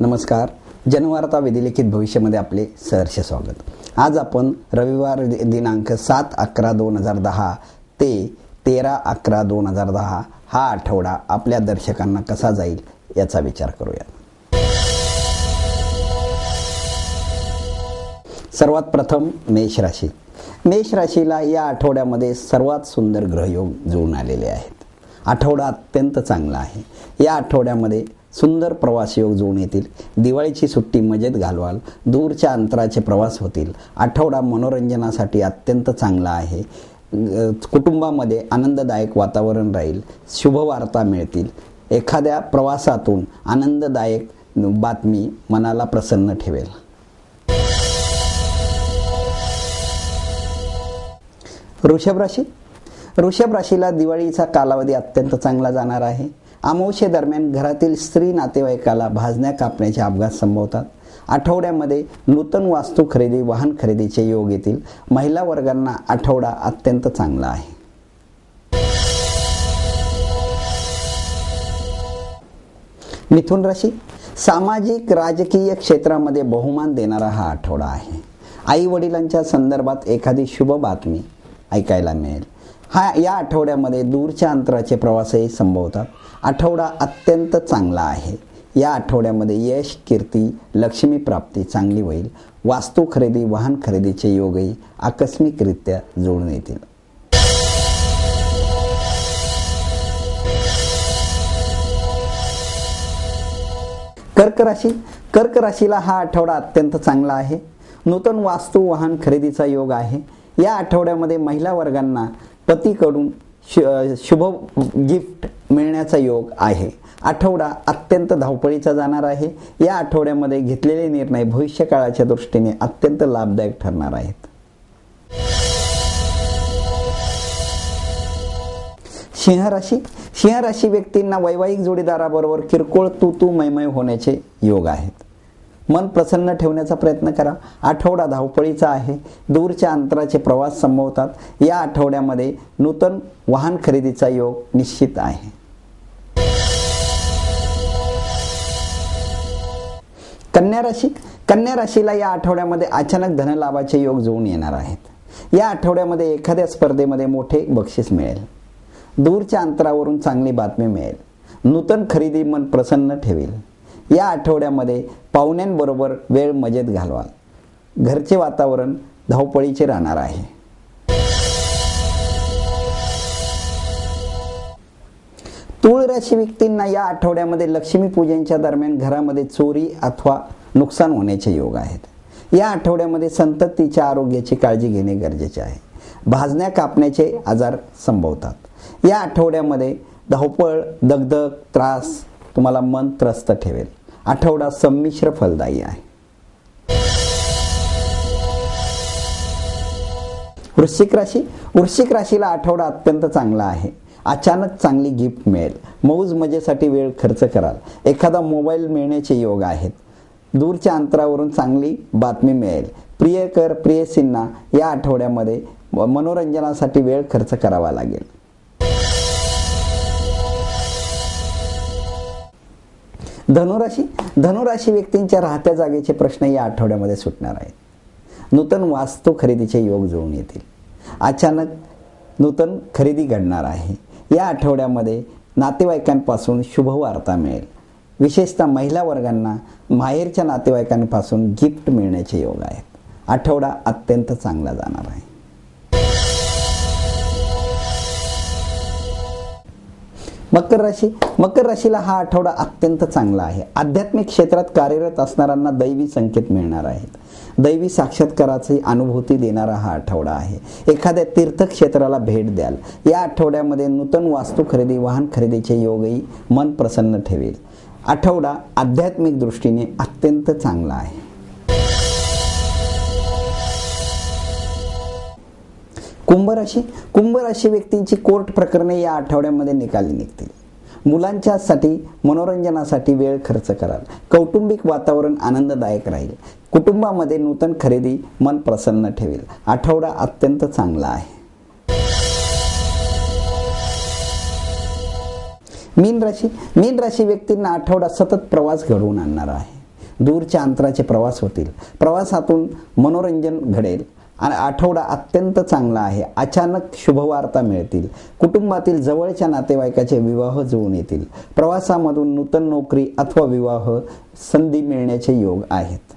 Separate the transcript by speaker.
Speaker 1: नमस्कार. जनवार्ता विधिलिखित भविष्यामध्ये आपले सहर्ष स्वागत. आज आपण रविवार दिनांक 7/11/2010 ते 13/11/2010 हा आठवडा आपल्या दर्शकांना कसा जाईल याचा विचार करूया. सर्वात प्रथम मेष राशी. मेष राशीला या आठवड्यामध्ये सर्वात सुंदर ग्रहयोग जुळून आलेले आहेत. आठवडा अत्यंत चांगला आहे. या आठवड्यामध्ये सुंदर प्रवास योग जुळून येतील. दिवाळीची सुट्टी मजेत घालवाल. दूरच्या अंतराचे प्रवास होतील. आठवडा मनोरंजनासाठी अत्यंत चांगला आहे. कुटुंबामध्ये आनंददायक वातावरण राहील. शुभवार्ता मिळतील. एखाद्या प्रवासातून आनंददायक बातमी मनाला प्रसन्न ठेवेल. वृषभ राशी. वृषभ राशीला दिवाळीचा कालावधी अत्यंत चांगला जाणार आहे. अमावस्येदरम्यान घरातील स्त्री नातेवाईकाला भाजण्या कापण्याचे अपघात संभवतात. आठवड्यामध्ये नूतन वास्तू खरेदी, वाहन खरेदीचे योग येतील. महिला वर्गांना आठवडा अत्यंत चांगला आहे. मिथुन राशी. सामाजिक राजकीय क्षेत्रामध्ये बहुमान देणारा हा आठवडा आहे. आई वडिलांच्या संदर्भात एखादी शुभ बातमी ऐकायला मिळेल. या आठवड्यामध्ये दूरच्या अंतराचे प्रवासही संभवतात. आठवडा अत्यंत चांगला आहे. या आठवड्यामध्ये यश, कीर्ती, लक्ष्मी प्राप्ती चांगली होईल. वास्तू खरेदी, वाहन खरेदीचे योगही आकस्मिकरित्या जुळून येतील. कर्क राशी. कर्क राशीला हा आठवडा अत्यंत चांगला आहे. नूतन वास्तू, वाहन खरेदीचा योग आहे. या आठवड्यामध्ये महिला वर्गांना पतीकडून शुभ गिफ्ट मिळण्याचा योग आहे. आठवडा अत्यंत धावपळीचा जाणार आहे. या आठवड्यामध्ये घेतलेले निर्णय भविष्यकाळाच्या दृष्टीने अत्यंत लाभदायक ठरणार आहेत. सिंह राशी. सिंह राशी व्यक्तींना वैवाहिक जोडीदाराबरोबर किरकोळ तू मैमय होण्याचे योग आहेत. मन प्रसन्न ठेवण्याचा प्रयत्न करा. आठवडा धावपळीचा आहे. दूरच्या अंतराचे प्रवास संभवतात. या आठवड्यामध्ये नूतन वाहन खरेदीचा योग निश्चित आहे. कन्या राशी. कन्या राशीला या आठवड्यामध्ये अचानक धनलाभाचे योग जुळून येणार आहेत. या आठवड्यामध्ये एखाद्या स्पर्धेमध्ये मोठे बक्षीस मिळेल. दूरच्या अंतरावरून चांगली बातमी मिळेल. नूतन खरेदी मन प्रसन्न ठेवेल. या आठवड्यामध्ये पाहुण्यांबरोबर वेळ मजेत घालवाल. घरचे वातावरण धावपळीचे राहणार आहे. तूळ राशी व्यक्तींना या आठवड्यामध्ये लक्ष्मी पूजनच्या दरम्यान घरामध्ये चोरी अथवा नुकसान होण्याचे योग आहेत. या आठवड्यामध्ये संततीच्या आरोग्याची काळजी घेणे गरजेचे आहे. भाजण्या कापण्याचे आजार संभवतात. या आठवड्यामध्ये धावपळ, दगदग, त्रास तुम्हाला मन त्रस्त ठेवेल. आठवडा संमिश्र फलदायी आहे. वृश्चिक राशी. वृश्चिक राशीला आठवडा अत्यंत चांगला आहे. अचानक चांगली गिफ्ट मिळेल. मौज मजेसाठी वेळ खर्च कराल. एखादा मोबाईल मिळण्याचे योग आहेत. दूरच्या अंतरावरून चांगली बातमी मिळेल. प्रियकर, प्रेयसींना या आठवड्यामध्ये मनोरंजनासाठी वेळ खर्च करावा लागेल. धनुराशी. धनुराशी व्यक्तींच्या राहत्या जागेचे प्रश्न या आठवड्यामध्ये सुटणार आहेत. नूतन वास्तू खरेदीचे योग जुळून येतील. अचानक नूतन खरेदी घडणार आहे. या आठवड्यामध्ये नातेवाईकांपासून शुभवार्ता मिळेल. विशेषतः महिला वर्गांना माहेरच्या नातेवाईकांपासून गिफ्ट मिळण्याचे योग आहेत. आठवडा अत्यंत चांगला जाणार आहे. मकर राशी. मकर राशीला हा आठवडा अत्यंत चांगला आहे. आध्यात्मिक क्षेत्रात कार्यरत असणाऱ्यांना दैवी संकेत मिळणार आहेत. दैवी साक्षात्काराची अनुभूती देणारा हा आठवडा आहे. एखाद्या तीर्थक्षेत्राला भेट द्याल. या आठवड्यामध्ये नूतन वास्तू खरेदी, वाहन खरेदीचे योगही मन प्रसन्न ठेवेल. आठवडा आध्यात्मिक दृष्टीने अत्यंत चांगला आहे. कुंभ राशी. कुंभ राशी व्यक्तींची कोर्ट प्रकरणे या आठवड्यामध्ये निकाली निघतील. मुलांच्यासाठी मनोरंजनासाठी वेळ खर्च कराल. कौटुंबिक वातावरण आनंददायक राहील. कुटुंबामध्ये नूतन खरेदी मन प्रसन्न ठेवेल. आठवडा अत्यंत चांगला आहे. मीन राशी व्यक्तींना आठवडा सतत प्रवास घडवून आणणार आहे. दूरच्या अंतराचे प्रवास होतील, प्रवासातून मनोरंजन घडेल आणि आठवडा अत्यंत चांगला आहे. अचानक शुभवार्ता मिळतील, कुटुंबातील जवळच्या नातेवाईकाचे विवाह जुळून येतील, प्रवासामधून नूतन नोकरी अथवा विवाह संधी मिळण्याचे योग आहेत.